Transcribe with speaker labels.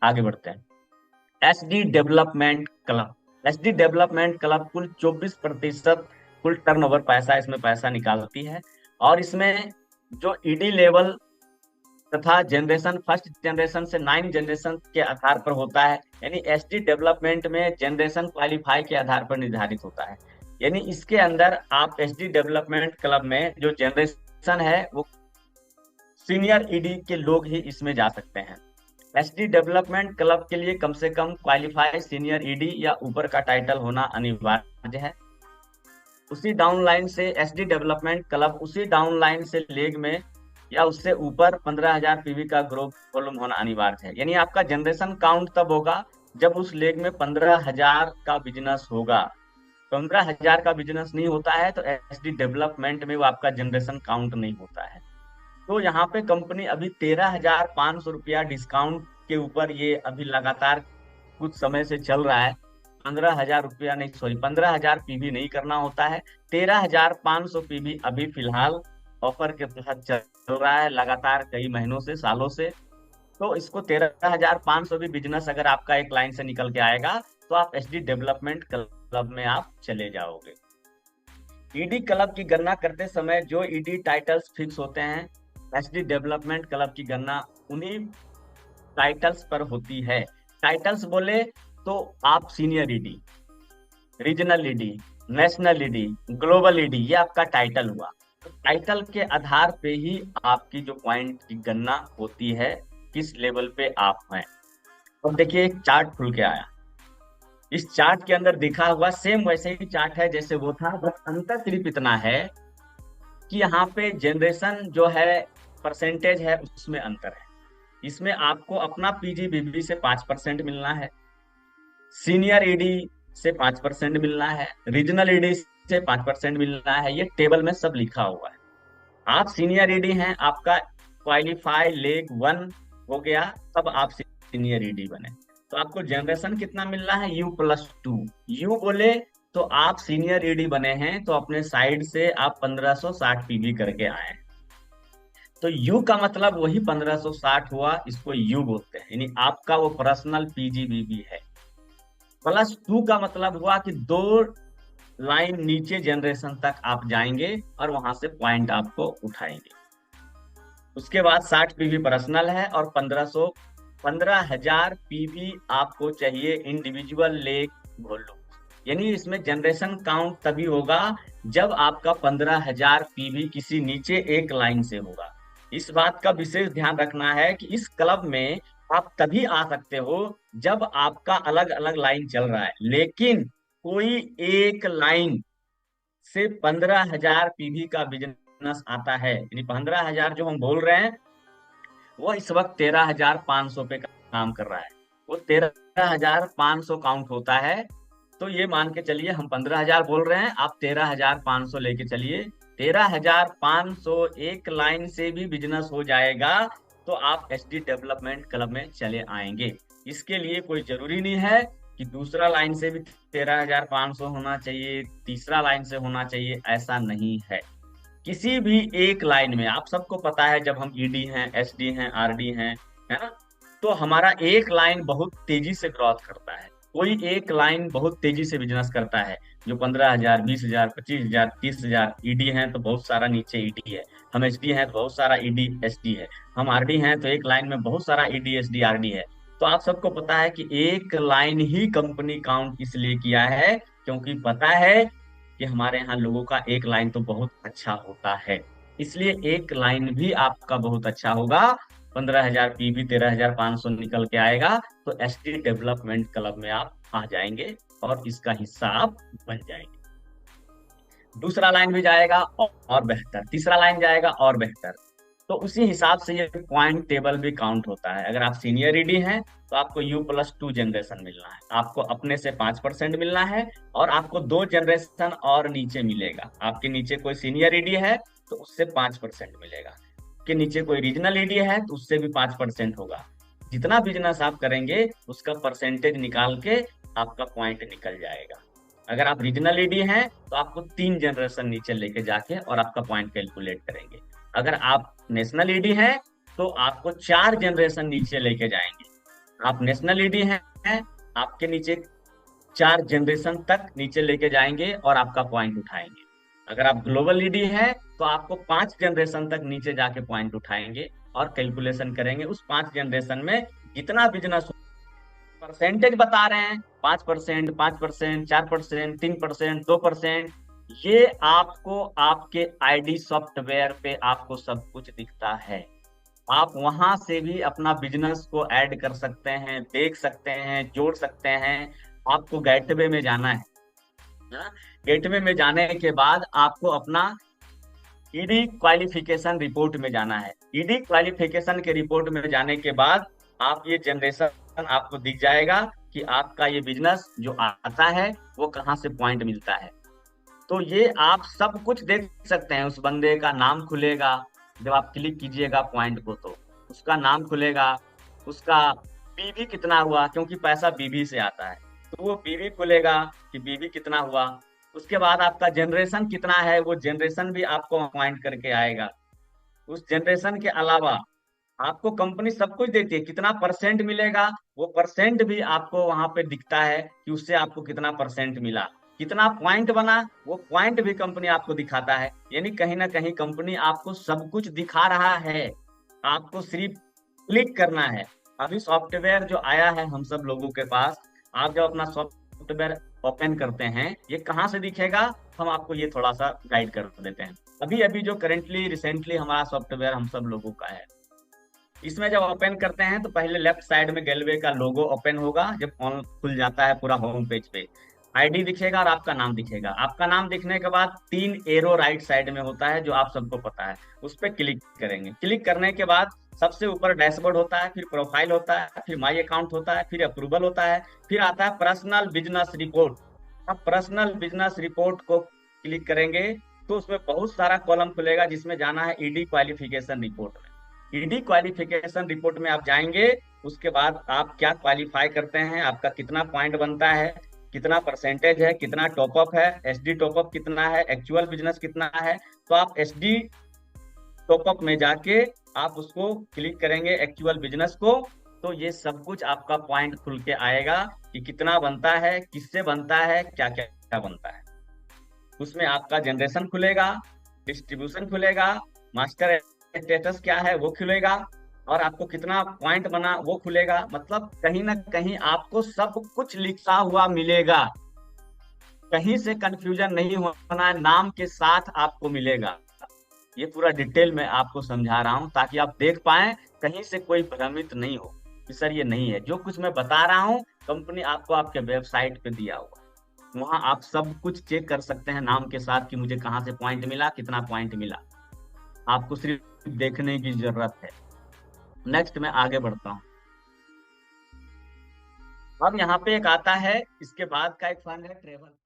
Speaker 1: आगे बढ़ते हैं। SD development club. SD development club कुल 24% कुल टर्नओवर पैसा इसमें पैसा निकालती है। और इसमें जो ईडी लेवल तथा जनरेशन फर्स्ट जनरेशन से 9 जनरेशन के आधार पर होता है। यानी एसडी डेवलपमेंट में जनरेशन क्वालिफाई के आधार पर निर्धारित होता है। यानी इसके अंदर आप एसडी डेवलपमेंट क्लब में जो जनरेशन है वो सीनियर ईडी के लोग ही इसमें जा सकते हैं। एसडी डेवलपमेंट क्लब के लिए कम से कम क्वालिफाइड सीनियर ईडी या ऊपर का टाइटल होना अनिवार्य है। उसी डाउनलाइन से एसडी डेवलपमेंट क्लब उसी डाउनलाइन से लेग में या उससे ऊपर 15,000 पीवी का ग्रुप वॉल्यूम होना अनिवार्य है। यानी आपका जनरेशन काउंट तब होगा जब उस लेग में 15,000 का बिजनेस होगा। 15,000 का बिजनेस नहीं होता है तो एसडी डेवलपमेंट में वो आपका जनरेशन काउंट नहीं होता है। तो यहाँ पे कंपनी अभी 13,500 रुपया डिस्काउंट के ऊपर ये अभी लगातार कुछ समय से चल रहा है। 15,000 रुपया नहीं, सॉरी, 15,000 पीवी नहीं करना होता है। 13,500 पीवी अभी फिलहाल ऑफर के तहत चल रहा है लगातार कई महीनों से, सालों से। तो इसको 13,500 भी बिजनेस अगर आपका एक लाइन से निकल के आएगा तो आप एसडी डेवलपमेंट क्लब में आप चले जाओगे। ईडी क्लब की गणना करते समय जो ईडी टाइटल्स फिक्स होते हैं, एसडी डेवलपमेंट क्लब की गणना उन्हीं टाइटल्स पर होती है। टाइटल्स बोले तो आप senior ED, regional ED, national ED, global ED, ये आपका टाइटल हुआ। तो टाइटल के आधार पे ही आपकी जो पॉइंट की गणना होती है, किस लेवल पे आप हैं। अब देखिए एक चार्ट खुल के आया। इस चार्ट के अंदर दिखा हुआ सेम वैसे ही चार्ट है जैसे वो था, बस अंतर सिर्फ इतना है कि यहाँ पे जनरेशन जो है परसेंटेज है उसमें अंतर है। इसमें आपको अपना पीजीबीबी से 5% मिलना है, सीनियर ईडी से 5% मिलना है, रीजनल ईडी से 5% मिलना है। ये टेबल में सब लिखा हुआ है। आप सीनियर ईडी हैं, आपका क्वालिफाई लेग 1 हो गया, तब आप सीनियर ईडी बने। तो आपको जनरेशन कितना मिलना है, U+2। यू बोले तो आप सीनियर ईडी बने हैं तो अपने साइड से आप 1560 पीवी करके आए। तो यू का मतलब वही 1560 हुआ, इसको यू बोलते हैं। यानी आपका वो पर्सनल पीजीबीबी है। +2 का मतलब हुआ कि 2 लाइन नीचे जनरेशन तक आप जाएंगे और वहां से पॉइंट आपको उठाएंगे। उसके बाद 60 पीवी पर्सनल है और 15,000 पीवी आपको चाहिए इंडिविजुअल लेग वॉल्यूम। यानी इसमें जनरेशन काउंट तभी होगा जब आपका 15,000 पीवी किसी नीचे एक लाइन से होगा। इस बात का विशेष ध्यान रखना है कि इस क्लब में आप तभी आ सकते हो जब आपका अलग अलग लाइन चल रहा है, लेकिन कोई एक लाइन से 15,000 पीवी का बिजनेस आता है। यानी 15,000 जो हम बोल रहे हैं वो इस वक्त 13,500 पे काम कर रहा है। वो 13,500 काउंट होता है। तो ये मान के चलिए हम 15,000 बोल रहे हैं, आप 13,500 लेके चलिए। 13,500 एक लाइन से भी बिजनेस हो जाएगा तो आप एसडी डेवलपमेंट क्लब में चले आएंगे। इसके लिए कोई जरूरी नहीं है कि दूसरा लाइन से भी 13,500 होना चाहिए, तीसरा लाइन से होना चाहिए, ऐसा नहीं है। किसी भी एक लाइन में, आप सबको पता है जब हम ईडी हैं, एसडी हैं, आरडी हैं, है ना, तो हमारा एक लाइन बहुत तेजी से ग्रोथ करता है। कोई एक लाइन बहुत तेजी से बिजनेस करता है, जो 15,000, 20,000, 25,000, 30,000 ईडी हैं तो बहुत सारा नीचे ईडी है। हम एसडी हैं तो बहुत सारा ईडी एसडी है। हम आरडी हैं तो एक लाइन में बहुत सारा ईडी एसडी आरडी है। तो आप सबको पता है कि एक लाइन ही कंपनी काउंट इसलिए किया है क्योंकि पता है कि हमारे यहाँ लोगों का एक लाइन तो बहुत अच्छा होता है। इसलिए एक लाइन भी आपका बहुत अच्छा होगा। 15,000 पीवी 13,500 निकल के आएगा तो एसटी डेवलपमेंट क्लब में आप आ जाएंगे और इसका हिस्सा आप बन जाएंगे। दूसरा लाइन भी जाएगा और बेहतर, तीसरा लाइन जाएगा और बेहतर। तो उसी हिसाब से ये पॉइंट टेबल भी काउंट होता है। अगर आप सीनियर ईडी हैं तो आपको U+2 जनरेशन मिलना है, आपको अपने से 5% मिलना है और आपको 2 जनरेशन और नीचे मिलेगा। आपके नीचे कोई सीनियर ईडी है तो उससे 5% मिलेगा, के नीचे कोई रीजनल ईडी है तो उससे भी 5% होगा। जितना बिजनेस आप करेंगे उसका परसेंटेज निकाल के आपका पॉइंट निकल जाएगा। अगर आप रीजनल ईडी हैं तो आपको 3 जनरेशन नीचे लेके जाके और आपका पॉइंट कैलकुलेट करेंगे। अगर आप नेशनल ईडी हैं तो आपको 4 जनरेशन नीचे लेके जाएंगे। आप नेशनल ईडी हैं, आपके नीचे 4 जनरेशन तक नीचे लेके जाएंगे और आपका पॉइंट उठाएंगे। अगर आप ग्लोबल ईडी है तो आपको 5 जनरेशन तक नीचे जाके पॉइंट उठाएंगे और कैलकुलेशन करेंगे उस 5 जनरेशन में जितना बिजनेस। परसेंटेज बता रहे हैं, 5%, 5%, 4%, 3%, 2%। ये आपको आपके आईडी सॉफ्टवेयर पे आपको सब कुछ दिखता है। आप वहां से भी अपना बिजनेस को ऐड कर सकते हैं, देख सकते हैं, जोड़ सकते हैं। आपको गेटवे में जाना है ना? गेटवे में जाने के बाद आपको अपना ईडी क्वालिफिकेशन रिपोर्ट में जाना है। ईडी क्वालिफिकेशन के रिपोर्ट में जाने के बाद आप ये जनरेशन आपको दिख जाएगा कि आपका ये बिजनेस जो आता है वो कहाँ से पॉइंट मिलता है। तो ये आप सब कुछ देख सकते हैं। उस बंदे का नाम खुलेगा, जब आप क्लिक कीजिएगा पॉइंट को तो उसका नाम खुलेगा, उसका बीवी कितना हुआ, क्योंकि पैसा बीवी से आता है तो वो बीवी खुलेगा कि बीवी कितना हुआ। उसके बाद आपका जनरेशन कितना है, वो जनरेशन भी आपको पॉइंट करके आएगा। उस जनरेशन के अलावा आपको कंपनी सब कुछ देती है, कितना परसेंट मिलेगा वो परसेंट भी आपको वहां पे दिखता है कि उससे आपको कितना परसेंट मिला। कितना पॉइंट बना वो पॉइंट भी कंपनी आपको दिखाता है। यानी कहीं ना कहीं कंपनी आपको सब कुछ दिखा रहा है, आपको सिर्फ क्लिक करना है। अभी सॉफ्टवेयर जो आया है हम सब लोगों के पास, आप जब अपना सॉफ्टवेयर ओपन करते हैं ये कहाँ से दिखेगा, हम आपको ये थोड़ा सा गाइड कर देते हैं। अभी अभी जो करेंटली रिसेंटली हमारा सॉफ्टवेयर हम सब लोगों का है, इसमें जब ओपन करते हैं तो पहले लेफ्ट साइड में गेलवे का लोगो ओपन होगा। जब ऑन खुल जाता है पूरा होम पेज पे आईडी दिखेगा और आपका नाम दिखेगा। आपका नाम दिखने के बाद 3 एरो राइट साइड में होता है जो आप सबको पता है, उस पर क्लिक करेंगे। क्लिक करने के बाद सबसे ऊपर डैशबोर्ड होता है, फिर प्रोफाइल होता है, फिर माई अकाउंट होता है, फिर अप्रूवल होता है, फिर आता है पर्सनल बिजनेस रिपोर्ट। अब पर्सनल बिजनेस रिपोर्ट को क्लिक करेंगे तो उसमें बहुत सारा कॉलम खुलेगा जिसमें जाना है ईडी क्वालिफिकेशन रिपोर्ट में। ईडी क्वालिफिकेशन रिपोर्ट में आप जाएंगे, उसके बाद आप क्या क्वालिफाई करते हैं, आपका कितना पॉइंट बनता है, कितना परसेंटेज है, कितना टॉपअप है, एसडी टॉपअप कितना है, एक्चुअल बिजनेस कितना है। तो आप एसडी टॉपअप में जाके आप उसको क्लिक करेंगे एक्चुअल बिजनेस को, तो ये सब कुछ आपका पॉइंट खुल के आएगा कि कितना बनता है, किससे बनता है, क्या क्या क्या बनता है। उसमें आपका जनरेशन खुलेगा, डिस्ट्रीब्यूशन खुलेगा, मास्टर स्टेटस क्या है वो खुलेगा, और आपको कितना पॉइंट बना वो खुलेगा। मतलब कहीं ना कहीं आपको सब कुछ लिखा हुआ मिलेगा, कहीं से कंफ्यूजन नहीं होना है, नाम के साथ आपको मिलेगा। ये पूरा डिटेल में आपको समझा रहा हूँ ताकि आप देख पाए, कहीं से कोई भ्रमित नहीं हो कि सर ये नहीं है। जो कुछ मैं बता रहा हूँ कंपनी आपको आपके वेबसाइट पे दिया हुआ, वहां आप सब कुछ चेक कर सकते हैं नाम के साथ कि मुझे कहाँ से पॉइंट मिला, कितना पॉइंट मिला। आपको सिर्फ देखने की जरूरत है। नेक्स्ट मैं आगे बढ़ता हूँ। अब यहाँ पे एक आता है, इसके बाद का एक फंड है ट्रेवल।